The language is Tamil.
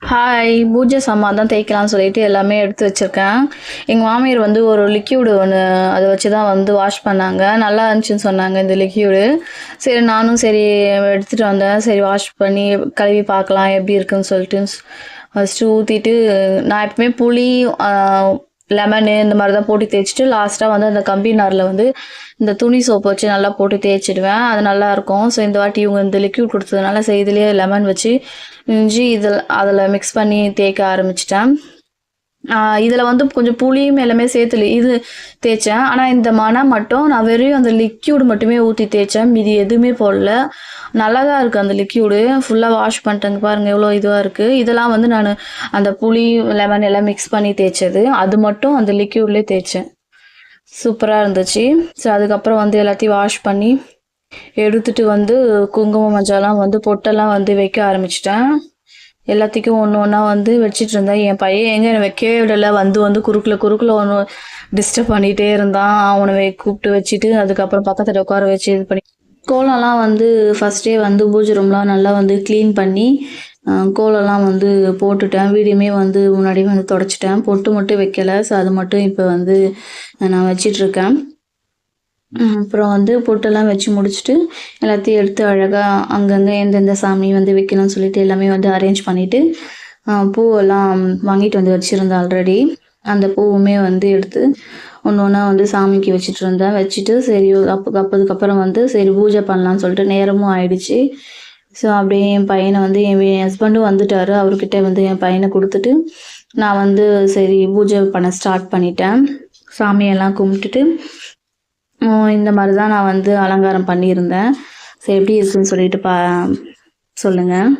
ஹாய்! பூஜை சாமான் தான் தேய்க்கலான்னு சொல்லிட்டு எல்லாமே எடுத்து வச்சிருக்கேன். எங்க மாமியார் வந்து ஒரு லிக்யூடு ஒண்ணு அத வச்சு தான் வந்து வாஷ் பண்ணாங்க. நல்லா இருந்துச்சுன்னு சொன்னாங்க இந்த லிக்யூடு. நானும் எடுத்துட்டு வந்தேன். சரி வாஷ் பண்ணி கழுவி பார்க்கலாம் எப்படி இருக்குன்னு சொல்லிட்டு ஃபர்ஸ்ட்டு ஊத்திட்டு நான் எப்பவுமே புளி, அ லெமனு இந்த மாரி தான் போட்டு தேய்ச்சுட்டு லாஸ்ட்டா வந்து அந்த கம்பி நார்ல வந்து இந்த துணி சோப்பு வச்சு நல்லா போட்டு தேய்ச்சிடுவேன். அது நல்லாயிருக்கும். இந்த வாட்டி இவங்க இந்த லிக்யூட் குடுத்ததுனால இதுலயே லெமன் வச்சு இஞ்சி அதில மிக்ஸ் பண்ணி தேய்க்க ஆரம்பிச்சுட்டேன். இதில வந்து கொஞ்சம் புளியும் எல்லாமே சேர்த்து இது தேய்ச்சேன். ஆனா இந்த மணம் மட்டும் நான் வெறும் அந்த லிக்யூட் மட்டுமே ஊத்தி தேய்ச்சேன். மீதி எதுவுமே போடல. நல்லா தான் இருக்கு அந்த லிக்யூடு. ஃபுல்லா வாஷ் பண்ணிட்டேங்க பாருங்க எவ்வளோ இதுவா இருக்கு. இதெல்லாம் வந்து நானு அந்த புளி, லெமன் எல்லாம் மிக்ஸ் பண்ணி தேய்ச்சது. அது மட்டும் அந்த லிக்யூட்லயே தேய்ச்சேன். சூப்பரா இருந்துச்சு. அதுக்கப்புறம் வந்து எல்லாத்தையும் வாஷ் பண்ணி எடுத்துட்டு வந்து குங்குமம், மஞ்சள்லாம் வந்து பொட்டெல்லாம் வந்து வைக்க ஆரம்பிச்சுட்டேன். எல்லாத்துக்கும் ஒன்று ஒன்றா வந்து வச்சுட்டு இருந்தேன். என் பையன் எங்க என்னை வைக்கவே விடல. வந்து குறுக்குல ஒன்று டிஸ்டர்ப் பண்ணிகிட்டே இருந்தான். அவனை கூப்பிட்டு வச்சுட்டு அதுக்கப்புறம் பக்கத்தில் உட்கார வச்சு இது பண்ணி கோலம்லாம் வந்து ஃபஸ்ட்டே வந்து பூஜை ரூம்லாம் நல்லா வந்து க்ளீன் பண்ணி கோலம்லாம் வந்து போட்டுட்டேன். வீடியுமே வந்து முன்னாடியே வந்து தொடச்சிட்டேன். பொட்டு மட்டும் வைக்கல. அது மட்டும் இப்போ வந்து நான் வச்சிட்ருக்கேன். அப்புறம் வந்து பொட்டெல்லாம் வச்சு முடிச்சுட்டு எல்லாத்தையும் எடுத்து அழகாக அங்கங்கே எந்தெந்த சாமி வந்து வைக்கணும்னு சொல்லிட்டு எல்லாமே வந்து அரேஞ்ச் பண்ணிவிட்டு பூவெல்லாம் வாங்கிட்டு வந்து வச்சுருந்தேன் ஆல்ரெடி. அந்த பூவுமே வந்து எடுத்து ஒன்று ஒன்றா வந்து சாமிக்கு வச்சுட்டு இருந்தேன். வச்சுட்டு சரி அப்போதுக்கப்புறம் வந்து சரி பூஜை பண்ணலான்னு சொல்லிட்டு நேரமும் ஆயிடுச்சு. அப்படியே என் பையனை வந்து என் ஹஸ்பண்டும் வந்துட்டார். அவர்கிட்ட வந்து என் பையனை கொடுத்துட்டு நான் வந்து சரி பூஜை பண்ண ஸ்டார்ட் பண்ணிட்டேன். சாமியெல்லாம் கும்பிட்டுட்டு இந்த மாதிரி தான் நான் வந்து அலங்காரம் பண்ணியிருந்தேன். எப்படி இருக்குன்னு சொல்லிட்டு சொல்லுங்கள்.